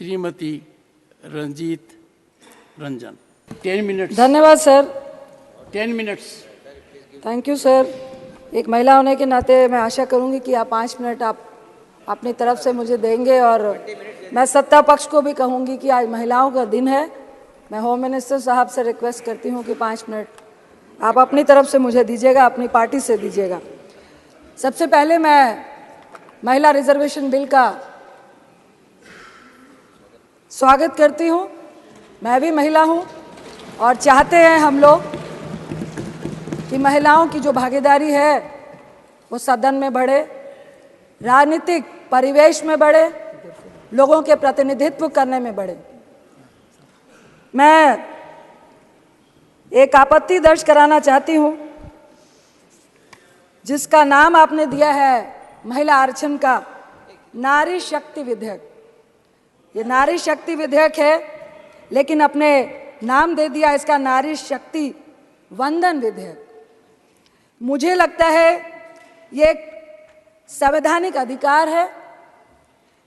Shrimati Ranjit Ranjan. 10 minutes. धन्यवाद sir. 10 minutes. Thank you sir. एक महिला होने के नाते मैं आशा करूंगी कि आप 5 मिनट आप अपनी तरफ से मुझे देंगे, और मैं सत्ता पक्ष को भी कहूंगी कि आज महिलाओं का दिन है। मैं होम मिनिस्टर साहब से रिक्वेस्ट करती हूं कि 5 मिनट आप अपनी तरफ से मुझे दीजिएगा, अपनी पार्टी से दीजिएगा। सबसे पहले मैं महिला रिजर्वेशन बिल का स्वागत करती हूं। मैं भी महिला हूं और चाहते हैं हम लोग कि महिलाओं की जो भागीदारी है वो सदन में बढ़े, राजनीतिक परिवेश में बढ़े, लोगों के प्रतिनिधित्व करने में बढ़े। मैं एक आपत्ति दर्ज कराना चाहती हूं जिसका नाम आपने दिया है महिला आरक्षण का, नारी शक्ति विधेयक। ये नारी शक्ति विधेयक है, लेकिन अपने नाम दे दिया इसका नारी शक्ति वंदन विधेयक। मुझे लगता है ये एक संवैधानिक अधिकार है,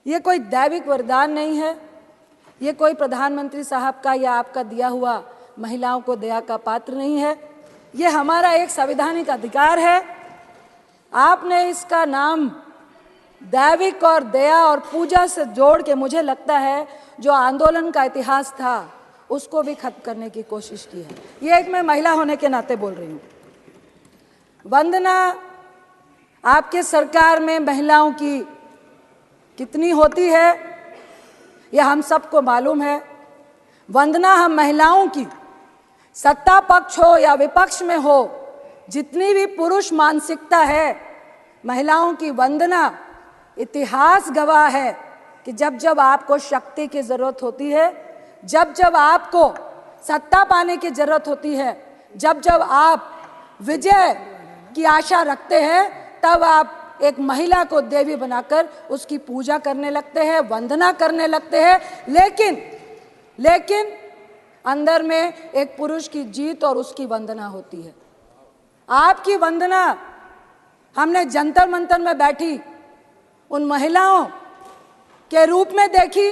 ये कोई दैविक वरदान नहीं है, ये कोई प्रधानमंत्री साहब का या आपका दिया हुआ महिलाओं को दया का पात्र नहीं है। ये हमारा एक संवैधानिक अधिकार है। आपने इसका नाम दैविक और दया और पूजा से जोड़ के, मुझे लगता है जो आंदोलन का इतिहास था उसको भी खत्म करने की कोशिश की है। ये एक मैं महिला होने के नाते बोल रही हूँ। वंदना, आपके सरकार में महिलाओं की कितनी होती है यह हम सबको मालूम है। वंदना हम महिलाओं की, सत्ता पक्ष हो या विपक्ष में हो, जितनी भी पुरुष मानसिकता है, महिलाओं की वंदना इतिहास गवाह है कि जब जब आपको शक्ति की जरूरत होती है, जब जब आपको सत्ता पाने की जरूरत होती है, जब जब आप विजय की आशा रखते हैं, तब आप एक महिला को देवी बनाकर उसकी पूजा करने लगते हैं, वंदना करने लगते हैं। लेकिन अंदर में एक पुरुष की जीत और उसकी वंदना होती है। आपकी वंदना हमने जंतर मंतर में बैठी उन महिलाओं के रूप में देखी।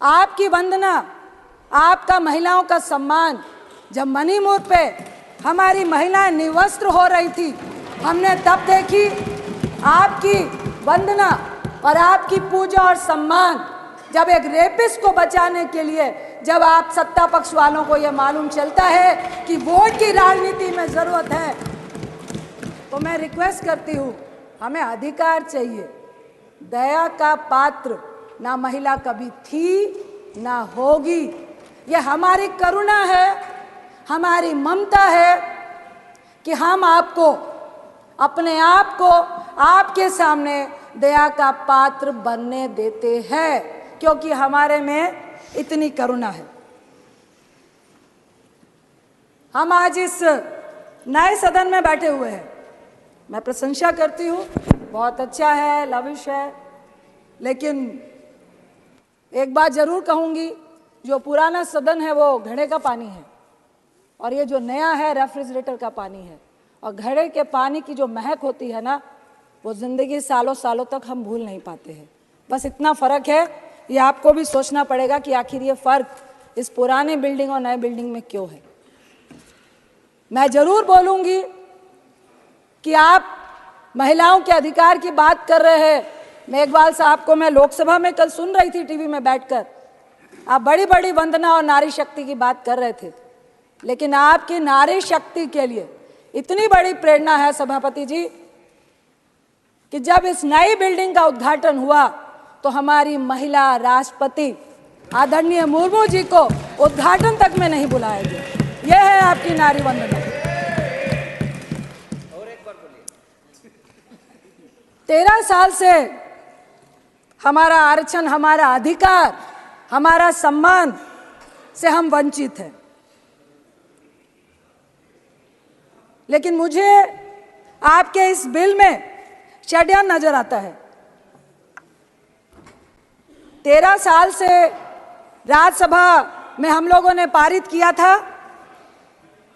आपकी वंदना, आपका महिलाओं का सम्मान, जब मणिपुर पे हमारी महिलाएं निवस्त्र हो रही थी, हमने तब देखी। आपकी वंदना और आपकी पूजा और सम्मान, जब एक रेपिस्ट को बचाने के लिए, जब आप सत्ता पक्ष वालों को यह मालूम चलता है कि वोट की राजनीति में जरूरत है, तो मैं रिक्वेस्ट करती हूँ, हमें अधिकार चाहिए। दया का पात्र ना महिला कभी थी ना होगी। यह हमारी करुणा है, हमारी ममता है कि हम आपको, अपने आप को आपके सामने दया का पात्र बनने देते हैं, क्योंकि हमारे में इतनी करुणा है। हम आज इस नए सदन में बैठे हुए हैं। मैं प्रशंसा करती हूँ, बहुत अच्छा है, लविश है, लेकिन एक बात जरूर कहूँगी, जो पुराना सदन है वो घड़े का पानी है और ये जो नया है रेफ्रिजरेटर का पानी है। और घड़े के पानी की जो महक होती है ना, वो ज़िंदगी सालों सालों तक हम भूल नहीं पाते हैं। बस इतना फ़र्क है, ये आपको भी सोचना पड़ेगा कि आखिर ये फ़र्क इस पुराने बिल्डिंग और नए बिल्डिंग में क्यों है। मैं ज़रूर बोलूँगी कि आप महिलाओं के अधिकार की बात कर रहे हैं। मेघवाल साहब को मैं लोकसभा में कल सुन रही थी टीवी में बैठकर, आप बड़ी बड़ी वंदना और नारी शक्ति की बात कर रहे थे, लेकिन आपकी नारी शक्ति के लिए इतनी बड़ी प्रेरणा है सभापति जी कि जब इस नई बिल्डिंग का उद्घाटन हुआ तो हमारी महिला राष्ट्रपति आदरणीय मुर्मू जी को उद्घाटन तक में नहीं बुलाया गया। यह है आपकी नारी वंदना। 13 साल से हमारा आरक्षण, हमारा अधिकार, हमारा सम्मान से हम वंचित हैं। लेकिन मुझे आपके इस बिल में षड्यंत्र नजर आता है। 13 साल से राज्यसभा में हम लोगों ने पारित किया था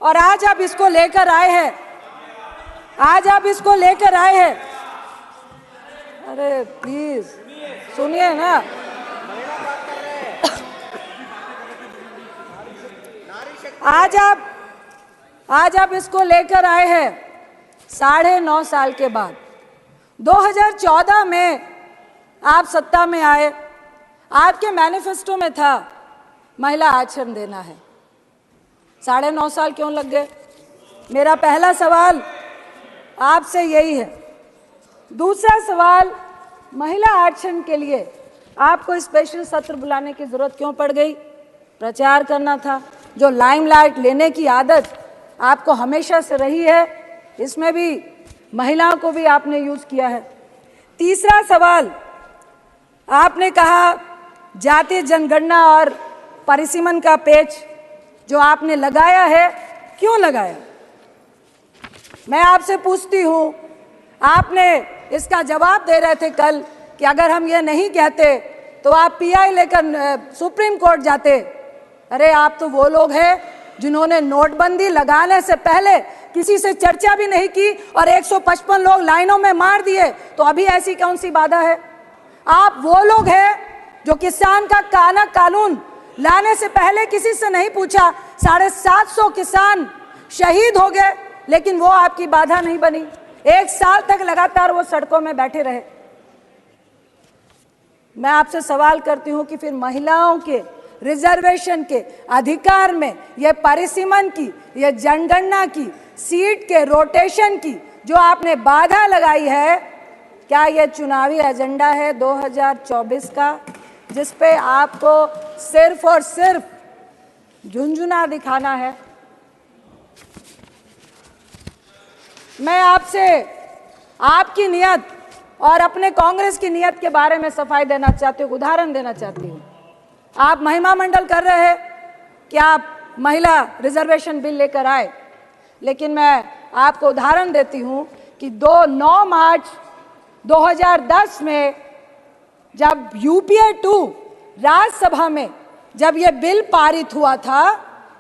और आज आप इसको लेकर आए हैं, अरे प्लीज सुनिए ना, आज आप इसको लेकर आए हैं 9.5 साल के बाद। 2014 में आप सत्ता में आए, आपके मैनिफेस्टो में था महिला आरक्षण देना है। 9.5 साल क्यों लग गए? मेरा पहला सवाल आपसे यही है। दूसरा सवाल, महिला आरक्षण के लिए आपको स्पेशल सत्र बुलाने की जरूरत क्यों पड़ गई? प्रचार करना था। जो लाइमलाइट लेने की आदत आपको हमेशा से रही है, इसमें भी महिलाओं को भी आपने यूज किया है। तीसरा सवाल, आपने कहा जातीय जनगणना और परिसीमन का पेच जो आपने लगाया है, क्यों लगाया? मैं आपसे पूछती हूँ, आपने इसका जवाब दे रहे थे कल कि अगर हम ये नहीं कहते तो आप पीआई लेकर सुप्रीम कोर्ट जाते। अरे आप तो वो लोग हैं जिन्होंने नोटबंदी लगाने से पहले किसी से चर्चा भी नहीं की और 155 लोग लाइनों में मार दिए, तो अभी ऐसी कौन सी बाधा है? आप वो लोग हैं जो किसान का कानून लाने से पहले किसी से नहीं पूछा, 750 किसान शहीद हो गए, लेकिन वो आपकी बाधा नहीं बनी। 1 साल तक लगातार वो सड़कों में बैठे रहे। मैं आपसे सवाल करती हूं कि फिर महिलाओं के रिजर्वेशन के अधिकार में ये परिसीमन की, ये जनगणना की, सीट के रोटेशन की जो आपने बाधा लगाई है, क्या ये चुनावी एजेंडा है 2024 का, जिस पे आपको सिर्फ और सिर्फ झुंझुना दिखाना है? मैं आपसे आपकी नियत और अपने कांग्रेस की नियत के बारे में सफाई देना चाहती हूँ, उदाहरण देना चाहती हूँ। आप महिमा मंडल कर रहे हैं कि आप महिला रिजर्वेशन बिल लेकर आए, लेकिन मैं आपको उदाहरण देती हूँ कि 9 मार्च 2010 में जब यूपीए 2 राज्यसभा में जब ये बिल पारित हुआ था,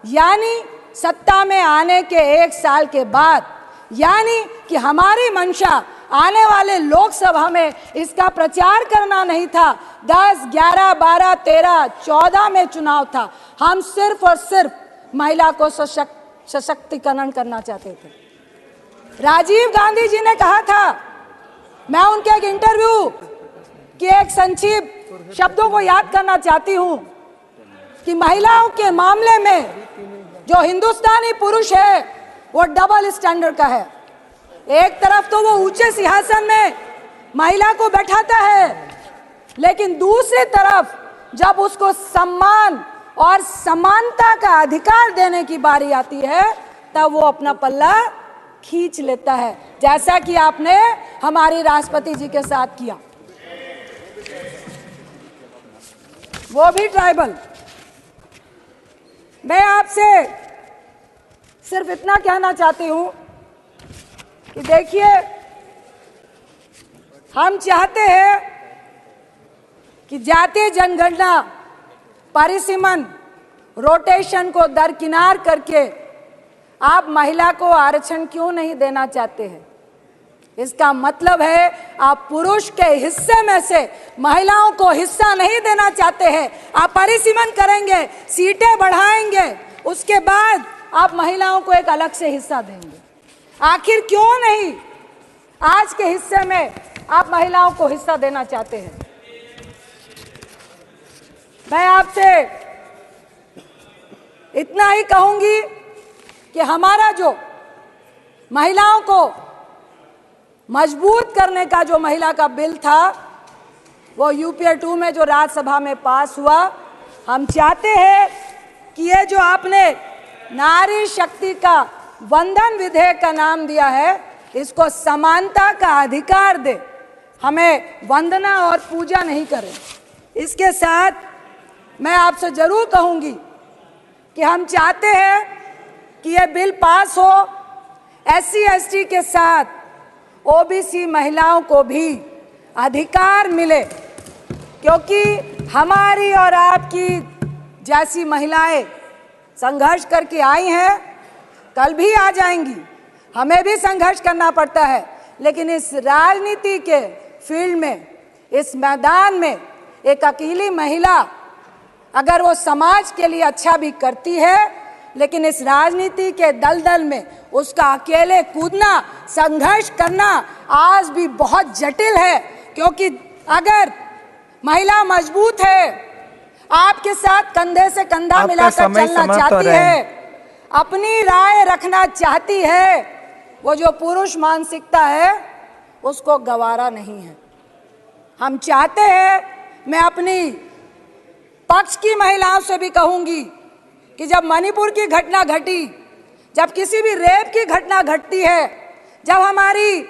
यानी सत्ता में आने के 1 साल के बाद, यानी कि हमारी मंशा आने वाले लोकसभा में इसका प्रचार करना नहीं था। 10, 11, 12, 13, 14 में चुनाव था। हम सिर्फ और सिर्फ महिला को सशक्तिकरण करना चाहते थे। राजीव गांधी जी ने कहा था, मैं उनके एक इंटरव्यू के एक संक्षिप्त शब्दों को याद करना चाहती हूं कि महिलाओं के मामले में जो हिंदुस्तानी पुरुष है वो डबल स्टैंडर्ड का है। एक तरफ तो वो ऊंचे सिंहासन में महिला को बैठाता है, लेकिन दूसरी तरफ जब उसको सम्मान और समानता का अधिकार देने की बारी आती है, तब वो अपना पल्ला खींच लेता है, जैसा कि आपने हमारी राष्ट्रपति जी के साथ किया, वो भी ट्राइबल। मैं आपसे सिर्फ इतना कहना चाहती हूं कि देखिए, हम चाहते हैं कि जातीय जनगणना, परिसीमन, रोटेशन को दरकिनार करके आप महिला को आरक्षण क्यों नहीं देना चाहते हैं? इसका मतलब है आप पुरुष के हिस्से में से महिलाओं को हिस्सा नहीं देना चाहते हैं। आप परिसीमन करेंगे, सीटें बढ़ाएंगे, उसके बाद आप महिलाओं को एक अलग से हिस्सा देंगे। आखिर क्यों नहीं आज के हिस्से में आप महिलाओं को हिस्सा देना चाहते हैं? मैं आपसे इतना ही कहूंगी कि हमारा जो महिलाओं को मजबूत करने का जो महिला का बिल था, वो यूपीए 2 में जो राज्यसभा में पास हुआ, हम चाहते हैं कि ये जो आपने नारी शक्ति का वंदन विधेयक का नाम दिया है, इसको समानता का अधिकार दे, हमें वंदना और पूजा नहीं करें। इसके साथ मैं आपसे जरूर कहूंगी कि हम चाहते हैं कि ये बिल पास हो, SC ST के साथ ओबीसी महिलाओं को भी अधिकार मिले, क्योंकि हमारी और आपकी जैसी महिलाएं संघर्ष करके आई हैं, कल भी आ जाएंगी। हमें भी संघर्ष करना पड़ता है, लेकिन इस राजनीति के फील्ड में, इस मैदान में एक अकेली महिला अगर वो समाज के लिए अच्छा भी करती है, लेकिन इस राजनीति के दलदल में उसका अकेले कूदना, संघर्ष करना आज भी बहुत जटिल है। क्योंकि अगर महिला मजबूत है, आपके साथ कंधे से कंधा मिलाकर चलना चाहती है, अपनी राय रखना चाहती है, वो जो पुरुष मानसिकता है उसको गवारा नहीं है। हम चाहते हैं, मैं अपनी पक्ष की महिलाओं से भी कहूंगी कि जब मणिपुर की घटना घटी, जब किसी भी रेप की घटना घटती है, जब हमारी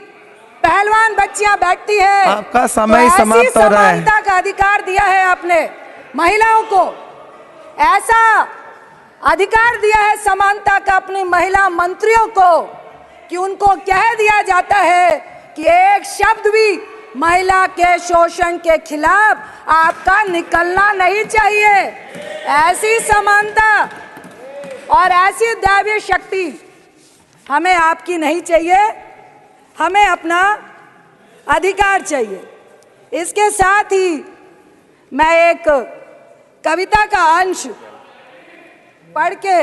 पहलवान बच्चियां बैठती है, आपका समय तो समाप्त हो रहा है। समानता का अधिकार दिया है आपने महिलाओं को, ऐसा अधिकार दिया है समानता का अपनी महिला मंत्रियों को कि उनको कह दिया जाता है कि एक शब्द भी महिला के शोषण के खिलाफ आपका निकलना नहीं चाहिए। ऐसी समानता और ऐसी दैवीय शक्ति हमें आपकी नहीं चाहिए, हमें अपना अधिकार चाहिए। इसके साथ ही मैं एक कविता का अंश पढ़ के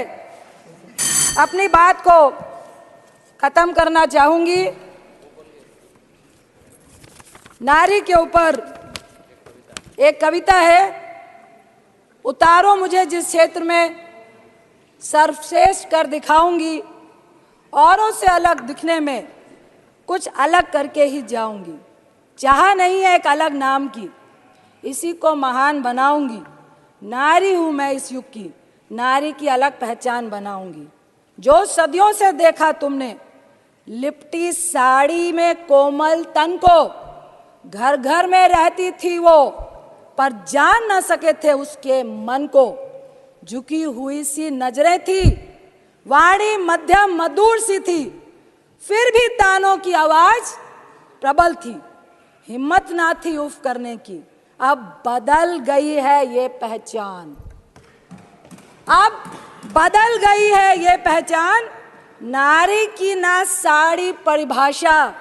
अपनी बात को खत्म करना चाहूंगी। नारी के ऊपर एक कविता है, उतारो मुझे जिस क्षेत्र में सर्वश्रेष्ठ कर दिखाऊंगी, औरों से अलग दिखने में कुछ अलग करके ही जाऊंगी। चाह नहीं है एक अलग नाम की, इसी को महान बनाऊंगी। नारी हूं मैं इस युग की, नारी की अलग पहचान बनाऊंगी। जो सदियों से देखा तुमने लिपटी साड़ी में कोमल तन को, घर घर में रहती थी वो पर जान न सके थे उसके मन को। झुकी हुई सी नजरें थी, वाणी मध्यम मधुर सी थी, फिर भी तानों की आवाज प्रबल थी। हिम्मत ना थी उफ करने की, अब बदल गई है ये पहचान। अब बदल गई है ये पहचान, नारी की ना साड़ी परिभाषा,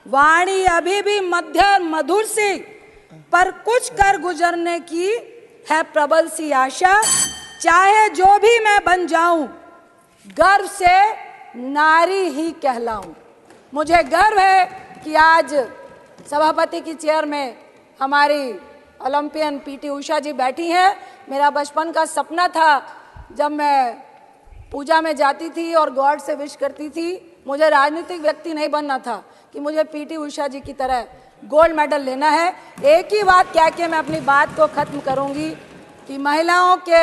वाणी अभी भी मध्यम मधुर सी, पर कुछ कर गुजरने की है प्रबल सी आशा। चाहे जो भी मैं बन जाऊं, गर्व से नारी ही कहलाऊं। मुझे गर्व है कि आज सभापति की चेयर में हमारी ओलंपियन पीटी उषा जी बैठी हैं। मेरा बचपन का सपना था, जब मैं पूजा में जाती थी और गॉड से विश करती थी, मुझे राजनीतिक व्यक्ति नहीं बनना था कि मुझे पीटी उषा जी की तरह गोल्ड मेडल लेना है। एक ही बात कह के मैं अपनी बात को खत्म करूंगी कि महिलाओं के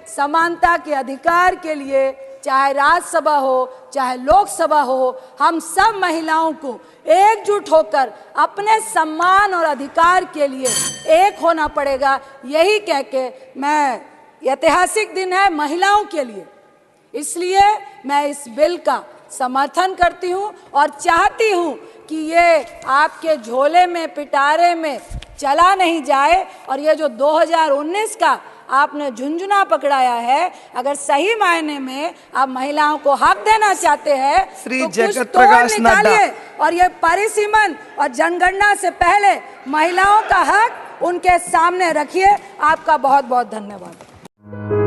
समानता के अधिकार के लिए, चाहे राज्यसभा हो चाहे लोकसभा हो, हम सब महिलाओं को एकजुट होकर अपने सम्मान और अधिकार के लिए एक होना पड़ेगा। यही कह के मैं, ऐतिहासिक दिन है महिलाओं के लिए, इसलिए मैं इस बिल का समर्थन करती हूं और चाहती हूं कि ये आपके झोले में पिटारे में चला नहीं जाए। और ये जो 2019 का आपने झुंझुना पकड़ाया है, अगर सही मायने में आप महिलाओं को हक देना चाहते हैं तो कुछ तोड़ निकालिए और ये परिसीमन और जनगणना से पहले महिलाओं का हक उनके सामने रखिए। आपका बहुत बहुत धन्यवाद।